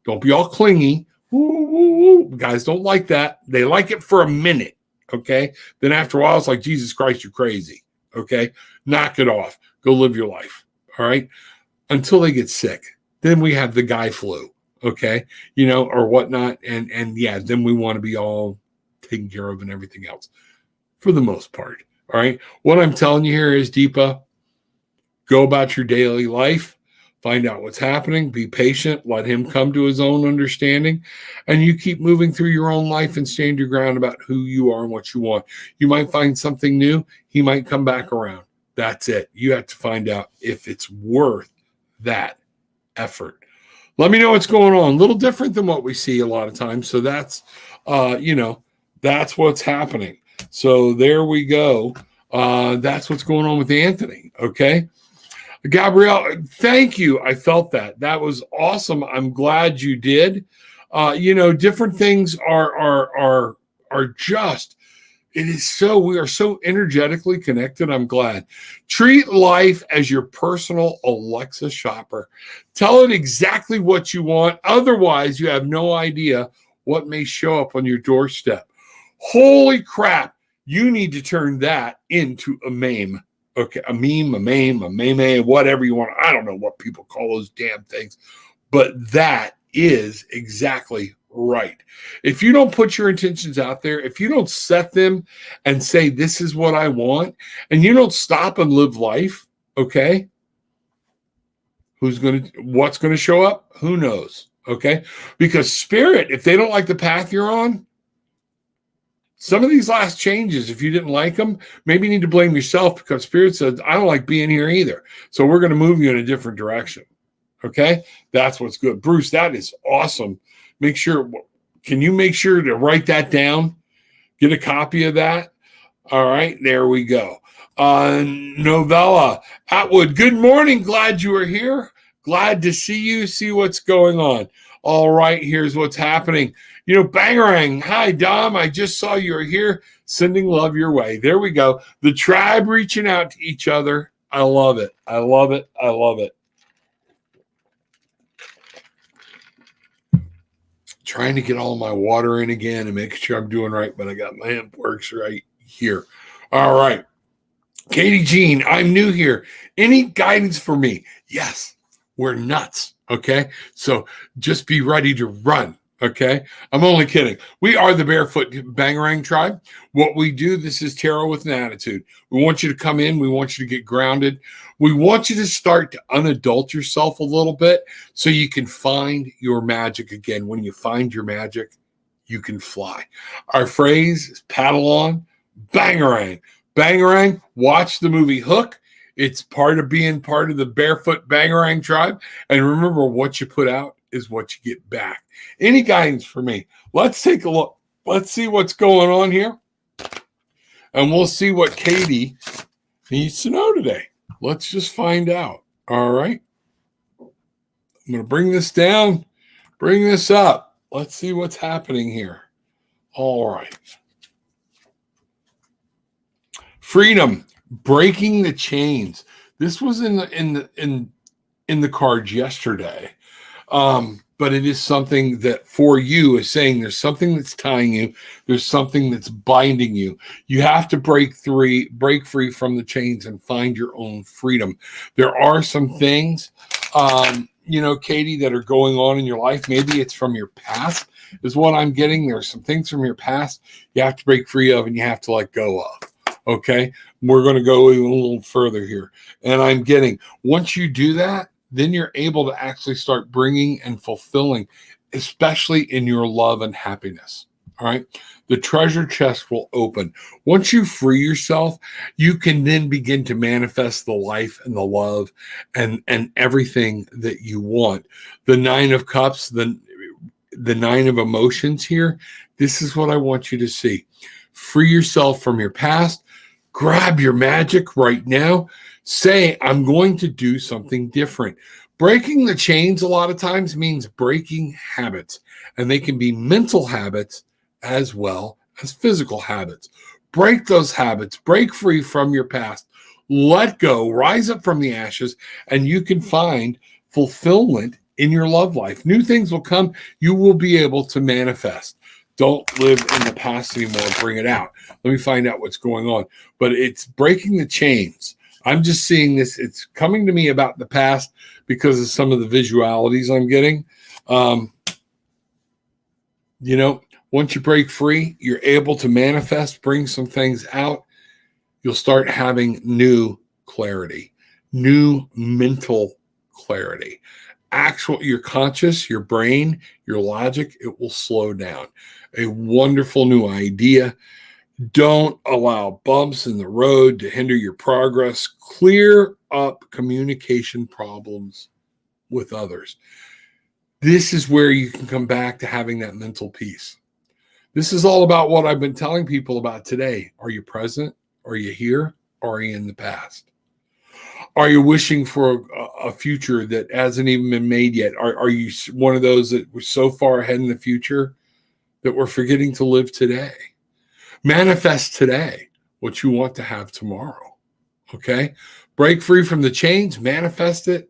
Don't be all clingy. Woo, woo, woo. Guys don't like that. They like it for a minute. Okay? Then after a while, it's like, Jesus Christ, you're crazy. Okay? Knock it off. Go live your life. All right? Until they get sick. Then we have the guy flu. Okay? Or whatnot. And yeah, then we want to be all taken care of and everything else for the most part. All right. What I'm telling you here is, Deepa, go about your daily life, find out what's happening, be patient, let him come to his own understanding, and you keep moving through your own life and stand your ground about who you are and what you want. You might find something new. He might come back around. That's it. You have to find out if it's worth that effort. Let me know what's going on. A little different than what we see a lot of times. So that's, that's what's happening. So there we go. That's what's going on with Anthony. Okay. Gabrielle, thank you. I felt that. That was awesome. I'm glad you did. Different things are just, we are so energetically connected. I'm glad. Treat life as your personal Alexa shopper. Tell it exactly what you want. Otherwise, you have no idea what may show up on your doorstep. Holy crap. You need to turn that into a meme. Okay, a meme, a meme, whatever you want. I don't know what people call those damn things, but that is exactly right. If you don't put your intentions out there, if you don't set them and say, this is what I want, and you don't stop and live life, okay, what's going to show up? Who knows? Okay, because spirit, if they don't like the path you're on, some of these last changes, if you didn't like them, maybe you need to blame yourself, because spirit says, I don't like being here either. So we're going to move you in a different direction. Okay. That's what's good. Bruce, that is awesome. Can you make sure to write that down? Get a copy of that. All right. There we go. Novella Atwood, good morning. Glad you are here. Glad to see you. See what's going on. All right. Here's what's happening. Bangarang. Hi, Dom. I just saw you were here. Sending love your way. There we go. The tribe reaching out to each other. I love it. I love it. I love it. Trying to get all my water in again and make sure I'm doing right, but I got my amp works right here. All right. Katie Jean, I'm new here. Any guidance for me? Yes, we're nuts. Okay. So just be ready to run. Okay. I'm only kidding. We are the Barefoot Bangarang tribe. What we do, this is tarot with an attitude. We want you to come in. We want you to get grounded. We want you to start to unadult yourself a little bit so you can find your magic again. When you find your magic, you can fly. Our phrase is paddle on, Bangarang. Bangarang, watch the movie Hook. It's part of being part of the Barefoot Bangarang tribe. And remember, what you put out is what you get back. Any guidance for me? Let's take a look. Let's see what's going on here. And we'll see what Katie needs to know today. Let's just find out. All right. I'm going to bring this down, bring this up. Let's see what's happening here. All right. Freedom, breaking the chains. This was in the cards yesterday. But it is something that for you is saying there's something that's tying you. There's something that's binding you. You have to break free from the chains and find your own freedom. There are some things, Katie, that are going on in your life. Maybe it's from your past is what I'm getting. There are some things from your past you have to break free of and you have to let go of. Okay. We're going to go even a little further here. And I'm getting, once you do that, then you're able to actually start bringing and fulfilling, especially in your love and happiness. All right. The treasure chest will open. Once you free yourself, you can then begin to manifest the life and the love and everything that you want. The 9 of cups, the 9 of emotions here. This is what I want you to see. Free yourself from your past. Grab your magic right now. Say, I'm going to do something different. Breaking the chains a lot of times means breaking habits, and they can be mental habits as well as physical habits. Break those habits, break free from your past, let go, rise up from the ashes, and you can find fulfillment in your love life. New things will come. You will be able to manifest. Don't live in the past anymore. Bring it out. Let me find out what's going on. But it's breaking the chains. I'm just seeing this. It's coming to me about the past because of some of the visualities I'm getting. Once you break free, you're able to manifest, bring some things out. You'll start having new clarity, new mental clarity. Your conscious, your brain, your logic, it will slow down. A wonderful new idea. Don't allow bumps in the road to hinder your progress. Clear up communication problems with others. This is where you can come back to having that mental peace. This is all about what I've been telling people about today. Are you present? Are you here? Or are you in the past? Are you wishing for a future that hasn't even been made yet? Are you one of those that were so far ahead in the future that we're forgetting to live today? Manifest today what you want to have tomorrow. Okay? Break free from the chains, manifest it.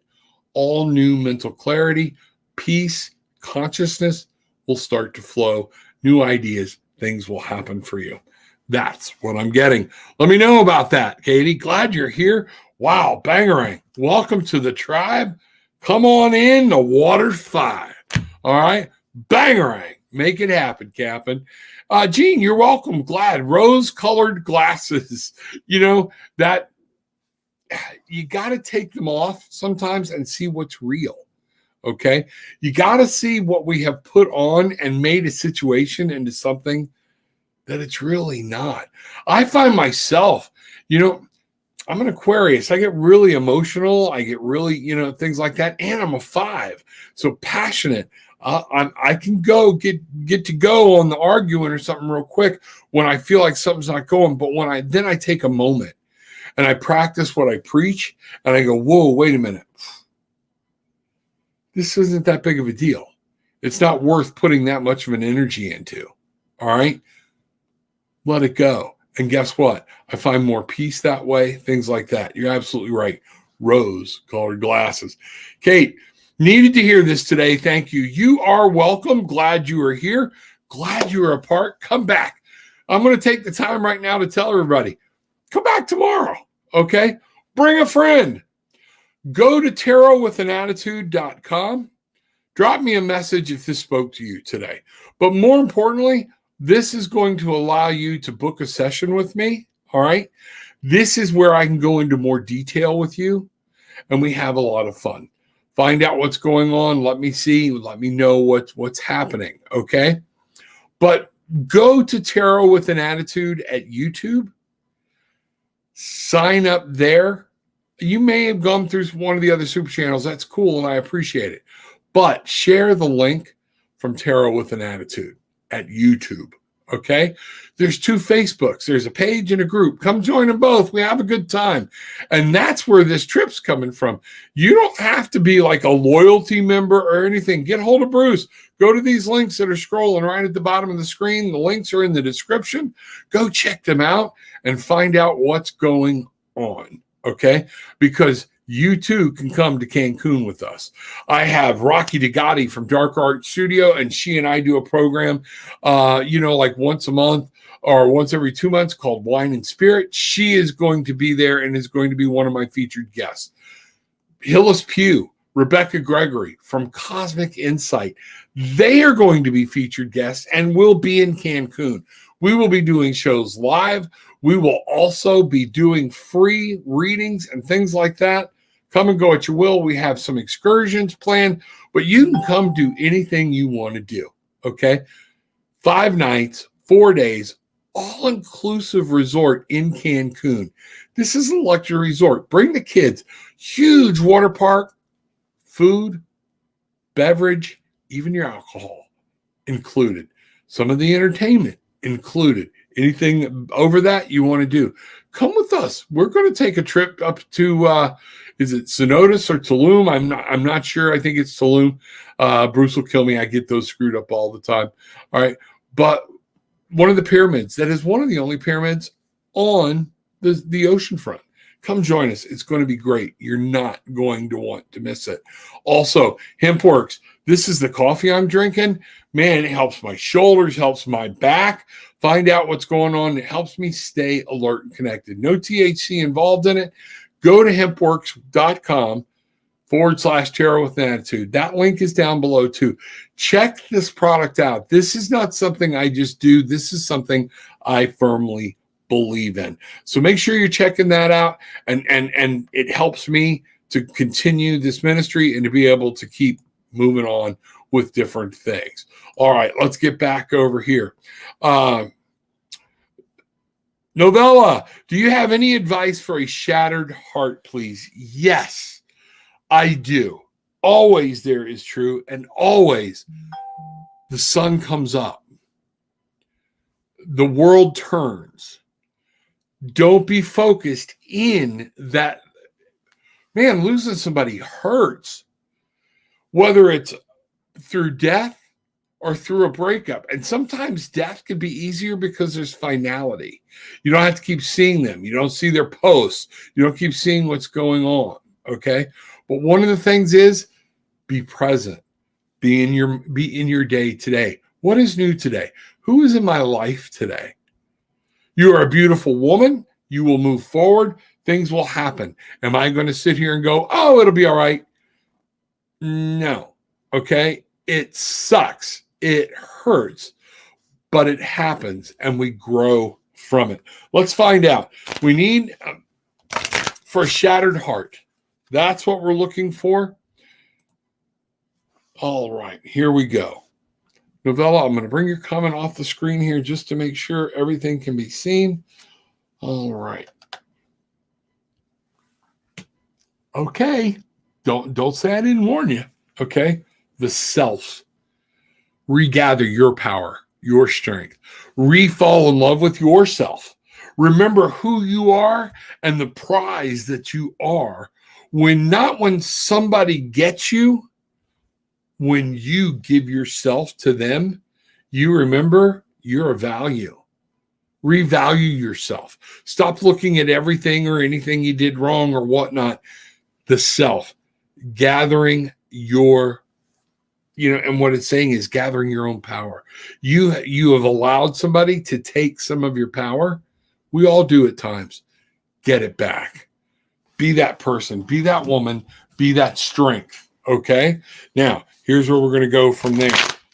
All new mental clarity, peace, consciousness will start to flow. New ideas, things will happen for you. That's what I'm getting. Let me know about that, Katie. Glad you're here. Wow, Bangarang. Welcome to the tribe. Come on in. The water's fine. All right. Bangarang. Make it happen, Captain. Gene, you're welcome. Glad. Rose-colored glasses. That you got to take them off sometimes and see what's real. Okay. You got to see what we have put on and made a situation into something that it's really not. I find myself, I'm an Aquarius. I get really emotional. I get really, things like that. And I'm a 5. So passionate. I can get to go on the arguing or something real quick when I feel like something's not going. But then I take a moment and I practice what I preach and I go, whoa, wait a minute. This isn't that big of a deal. It's not worth putting that much of an energy into. All right. Let it go. And guess what? I find more peace that way. Things like that. You're absolutely right. Rose-colored glasses. Kate, needed to hear this today. Thank you. You are welcome. Glad you are here. Glad you are a part. Come back. I'm going to take the time right now to tell everybody, come back tomorrow. Okay. Bring a friend. Go to tarotwithanAttitude.com. Drop me a message if this spoke to you today. But more importantly, this is going to allow you to book a session with me. All right. This is where I can go into more detail with you and we have a lot of fun. Find out what's going on. Let me see. Let me know what's happening. Okay. But go to Tarot with an Attitude at YouTube. Sign up there. You may have gone through one of the other super channels. That's cool, and I appreciate it. But share the link from Tarot with an Attitude at YouTube, okay? There's 2 Facebooks. There's a page and a group. Come join them both. We have a good time. And that's where this trip's coming from. You don't have to be like a loyalty member or anything. Get hold of Bruce. Go to these links that are scrolling right at the bottom of the screen. The links are in the description. Go check them out and find out what's going on. Okay, because you too can come to Cancun with us. I have Rocky DeGotti from Dark Art Studio, and she and I do a program, like once a month or once every 2 months called Wine and Spirit. She is going to be there and is going to be one of my featured guests. Hillis Pugh, Rebecca Gregory from Cosmic Insight. They are going to be featured guests and will be in Cancun. We will be doing shows live. We will also be doing free readings and things like that. Come and go at your will. We have some excursions planned, but you can come do anything you want to do. Okay. 5 nights, 4 days, all-inclusive resort in Cancun. This is a luxury resort. Bring the kids. Huge water park, food, beverage, even your alcohol included. Some of the entertainment included. Anything over that you want to do, come with us. We're going to take a trip up to is it Cenotes or Tulum? I'm not sure. I think it's Tulum. Bruce will kill me. I get those screwed up all the time. All right. But one of the pyramids, that is one of the only pyramids on the ocean front. Come join us. It's going to be great. You're not going to want to miss it. Also, HempWorks. This is the coffee I'm drinking. Man, it helps my shoulders, helps my back. Find out what's going on. It helps me stay alert and connected. No THC involved in it. Go to hempworks.com/Tarot with an Attitude. That link is down below too. Check this product out. This is not something I just do. This is something I firmly believe in. So make sure you're checking that out. And it helps me to continue this ministry and to be able to keep moving on with different things. All right, let's get back over here. Novella, do you have any advice for a shattered heart, please? Yes, I do. Always there is true, and always the sun comes up. The world turns. Don't be focused in that. Man, losing somebody hurts, whether it's through death or through a breakup. And sometimes death can be easier because there's finality. You don't have to keep seeing them. You don't see their posts. You don't keep seeing what's going on. Okay. But one of the things is be present. Be in your day today. What is new today? Who is in my life today? You are a beautiful woman. You will move forward. Things will happen. Am I going to sit here and go, oh, it'll be all right? No. Okay. It sucks. It hurts, but it happens and we grow from it. Let's find out. We need for a shattered heart. That's what we're looking for. All right, here we go. Novella, I'm going to bring your comment off the screen here just to make sure everything can be seen. All right. Okay. Don't say I didn't warn you. Okay. The self. Regather your power, your strength. Re-fall in love with yourself. Remember who you are and the prize that you are. Not when somebody gets you, when you give yourself to them, you remember you're a value. Revalue yourself. Stop looking at everything or anything you did wrong or whatnot. The self. Gathering your, and what it's saying is gathering your own power. You have allowed somebody to take some of your power. We all do at times. Get it back. Be that person. Be that woman. Be that strength. Okay? Now, here's where we're going to go from there.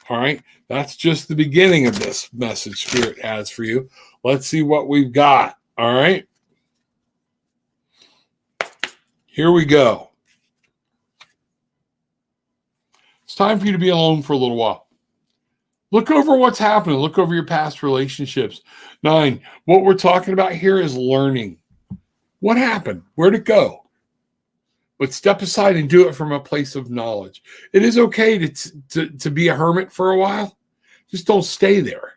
All right? That's just the beginning of this message Spirit has for you. Let's see what we've got. All right? Here we go. It's time for you to be alone for a little while. Look over what's happening. Look over your past relationships. 9, what we're talking about here is learning. What happened? Where'd it go? But step aside and do it from a place of knowledge. It is okay to be a hermit for a while. Just don't stay there.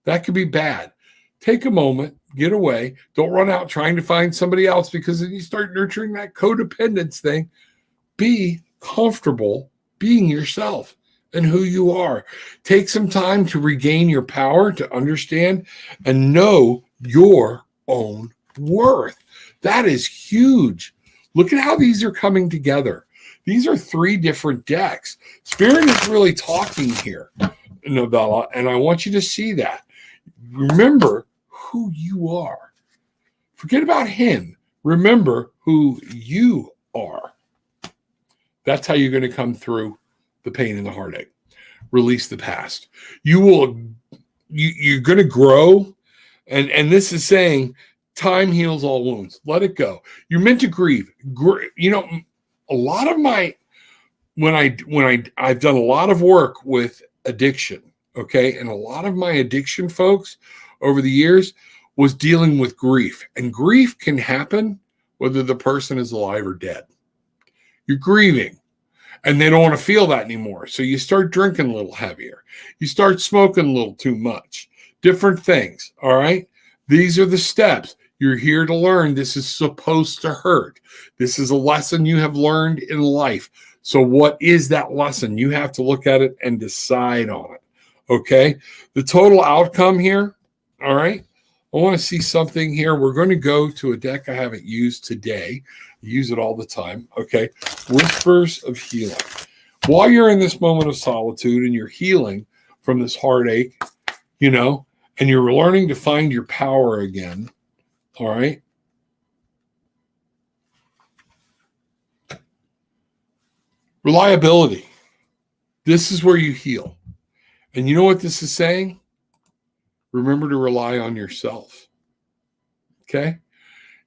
That could be bad. Take a moment, get away. Don't run out trying to find somebody else, because then you start nurturing that codependence thing. Be comfortable being yourself and who you are. Take some time to regain your power, to understand and know your own worth. That is huge. Look at how these are coming together. These are 3 different decks. Spirit is really talking here, Novella, and I want you to see that. Remember who you are. Forget about him. Remember who you are. That's how you're going to come through the pain and the heartache. Release the past. You're going to grow, and this is saying time heals all wounds. Let it go. You're meant to grieve. A lot of I've done a lot of work with addiction Okay. And a lot of my addiction, folks, over the years was dealing with grief. And grief can happen whether the person is alive or dead. You're grieving and they don't want to feel that anymore. So you start drinking a little heavier. You start smoking a little too much. Different things. All right. These are the steps. You're here to learn. This is supposed to hurt. This is a lesson you have learned in life. So what is that lesson? You have to look at it and decide on it. Okay. The total outcome here. All right. I want to see something here. We're going to go to a deck I haven't used today. I use it all the time. Okay. Whispers of Healing. While you're in this moment of solitude and you're healing from this heartache, and you're learning to find your power again. All right. Reliability. This is where you heal. And you know what this is saying? Remember to rely on yourself. Okay.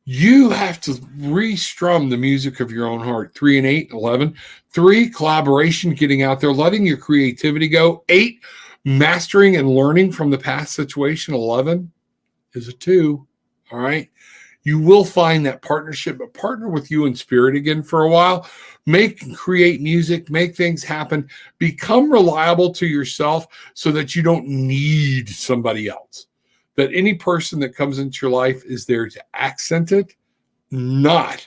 You have to restrum the music of your own heart. 3 and 8, 11. 3, collaboration, getting out there, letting your creativity go. 8, mastering and learning from the past situation. 11 is a 2. All right. You will find that partnership, but partner with you in spirit again for a while. Create music, make things happen. Become reliable to yourself so that you don't need somebody else. That any person that comes into your life is there to accent it, not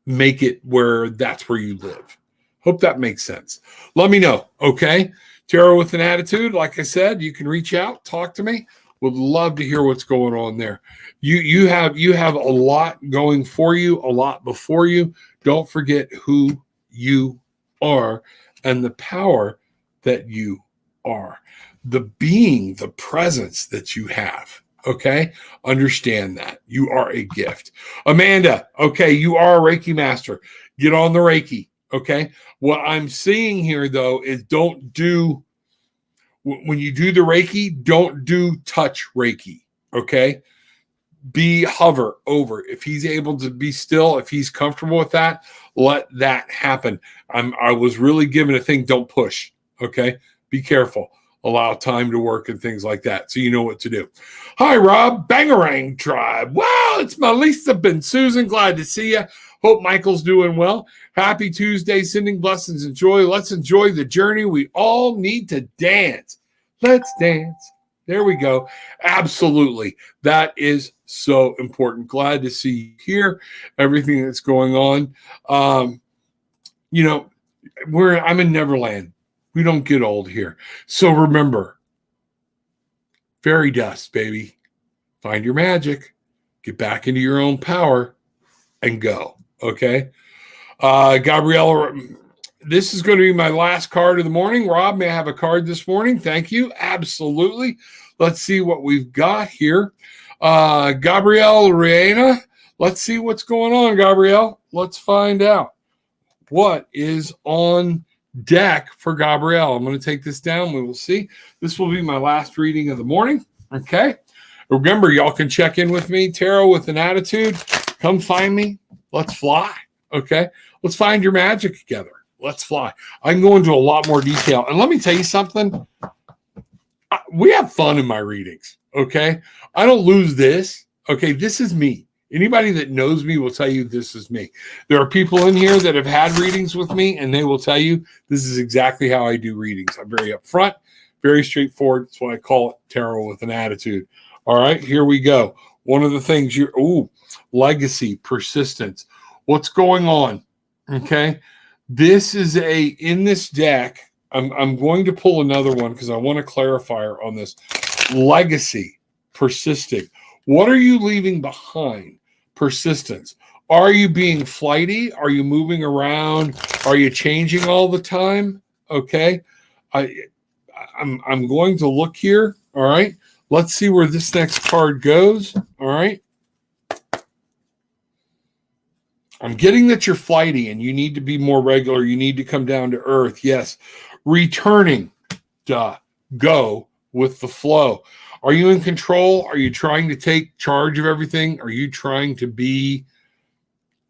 make it where that's where you live. Hope that makes sense. Let me know, okay? Tarot with an Attitude, like I said, you can reach out, talk to me. Would love to hear what's going on there. You have a lot going for you, a lot before you. Don't forget who you are and the power that you are. The being, the presence that you have. Okay. Understand that you are a gift. Amanda. Okay. You are a Reiki master. Get on the Reiki. Okay. What I'm seeing here though, is when you do the Reiki, don't do touch Reiki. Okay. Hover over. If he's able to be still, if he's comfortable with that, let that happen. I was really given a thing. Don't push. Okay. Be careful. Allow time to work and things like that. So you know what to do. Hi, Rob. Bangarang Tribe. Wow, it's Melissa Ben Susan. Glad to see you. Hope Michael's doing well. Happy Tuesday. Sending blessings and joy. Let's enjoy the journey. We all need to dance. Let's dance. There we go. Absolutely. That is so important. Glad to see you here. Everything that's going on. I'm in Neverland. We don't get old here. So remember, fairy dust, baby. Find your magic. Get back into your own power and go. Okay. Gabriella, this is going to be my last card of the morning. Rob, may I have a card this morning? Thank you. Absolutely. Let's see what we've got here. Gabrielle Reina. Let's see what's going on, Gabrielle. Let's find out what is on deck for Gabrielle. I'm going to take this down. We will see. This will be my last reading of the morning. Okay. Remember, y'all can check in with me. Tarot with an Attitude. Come find me. Let's fly. Okay. Let's find your magic together. Let's fly. I can go into a lot more detail. And let me tell you something. We have fun in my readings. Okay. I don't lose this. Okay. This is me. Anybody that knows me will tell you this is me. There are people in here that have had readings with me, and they will tell you this is exactly how I do readings. I'm very upfront, very straightforward. That's why I call it Tarot with an Attitude. All right, here we go. One of the things legacy, persistence. What's going on? Okay. This is in this deck. I'm going to pull another one because I want a clarifier on this. Legacy, persisting. What are you leaving behind? Persistence. Are you being flighty? Are you moving around? Are you changing all the time? Okay. I'm going to look here. All right. Let's see where this next card goes. All right. I'm getting that you're flighty and you need to be more regular. You need to come down to earth. Yes. Returning. Go with the flow. Are you in control? Are you trying to take charge of everything? Are you trying to be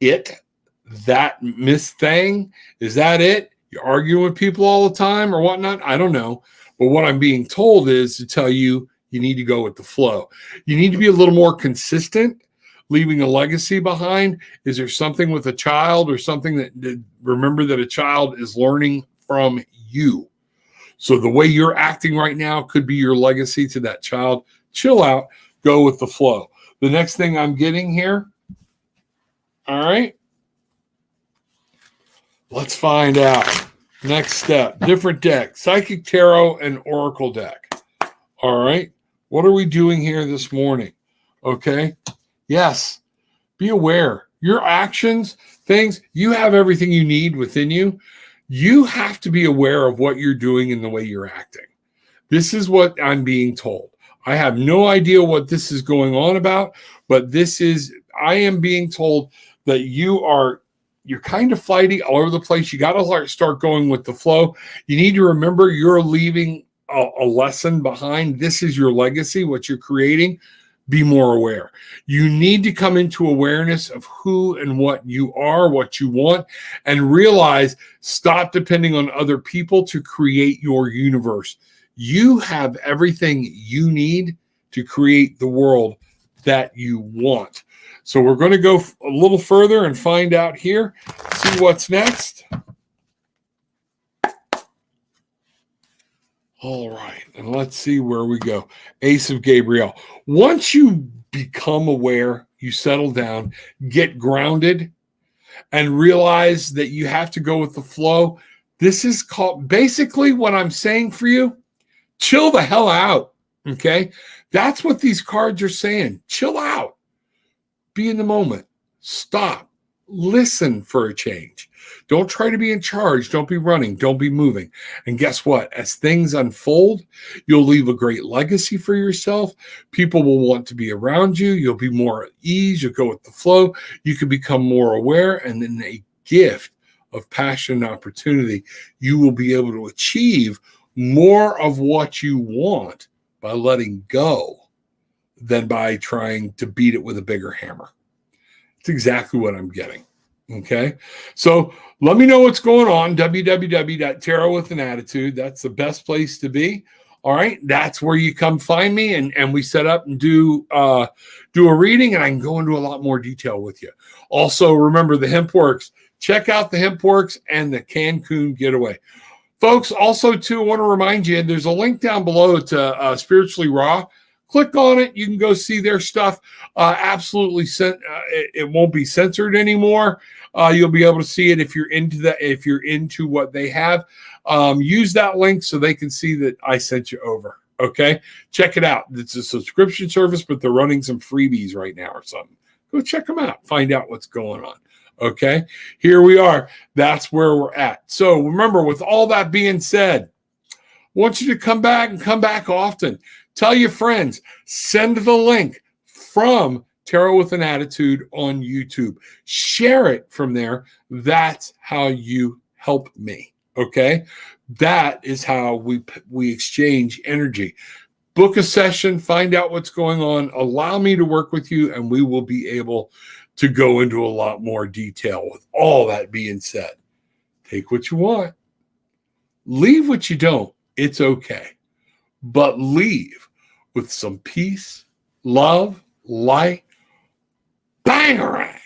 that Miss Thing? Is that it? You're arguing with people all the time or whatnot? I don't know. But what I'm being told is to tell you, you need to go with the flow. You need to be a little more consistent, leaving a legacy behind. Is there something with a child or something that remember that a child is learning from you? So the way you're acting right now could be your legacy to that child. Chill out, go with the flow. The next thing I'm getting here, all right, let's find out. Next step, different deck, Psychic Tarot and Oracle deck. All right, what are we doing here this morning? Okay, yes, be aware. Your actions, things, you have everything you need within you. You have to be aware of what you're doing and the way you're acting. This is what I'm being told. I have no idea what this is going on about, but I am being told that you're kind of flighty all over the place. You got to start going with the flow. You need to remember you're leaving a lesson behind. This is your legacy, what you're creating. Be more aware. You need to come into awareness of who and what you are, what you want, and realize, stop depending on other people to create your universe. You have everything you need to create the world that you want. So we're going to go a little further and find out here, see what's next. All right, and let's see where we go. Ace of Gabriel. Once you become aware, you settle down, get grounded, and realize that you have to go with the flow. This is called, basically what I'm saying for you, chill the hell out, okay? That's what these cards are saying. Chill out. Be in the moment. Stop. Listen for a change. Don't try to be in charge. Don't be running. Don't be moving. And guess what? As things unfold, you'll leave a great legacy for yourself. People will want to be around you. You'll be more at ease. You'll go with the flow. You can become more aware. And in a gift of passion and opportunity, you will be able to achieve more of what you want by letting go than by trying to beat it with a bigger hammer. It's exactly what I'm getting. Okay. So let me know what's going on. www.tarotwithanAttitude. That's the best place to be. All right. That's where you come find me and we set up and do a reading, and I can go into a lot more detail with you. Also, remember the HempWorks. Check out the HempWorks and the Cancun Getaway. Folks, also, too, I want to remind you, there's a link down below to Spiritually Raw. Click on it. You can go see their stuff. Absolutely, it won't be censored anymore. You'll be able to see it if you're into that. If you're into what they have, use that link so they can see that I sent you over. Okay, check it out. It's a subscription service, but they're running some freebies right now or something. Go check them out. Find out what's going on. Okay, here we are. That's where we're at. So remember, with all that being said, I want you to come back and come back often. Tell your friends. Send the link from Tarot with an Attitude on YouTube. Share it from there. That's how you help me. Okay, that is how we exchange energy. Book a session. Find out what's going on. Allow me to work with you, and we will be able to go into a lot more detail. With all that being said, take what you want, leave what you don't. It's okay. But leave with some peace, love, light, bangarang.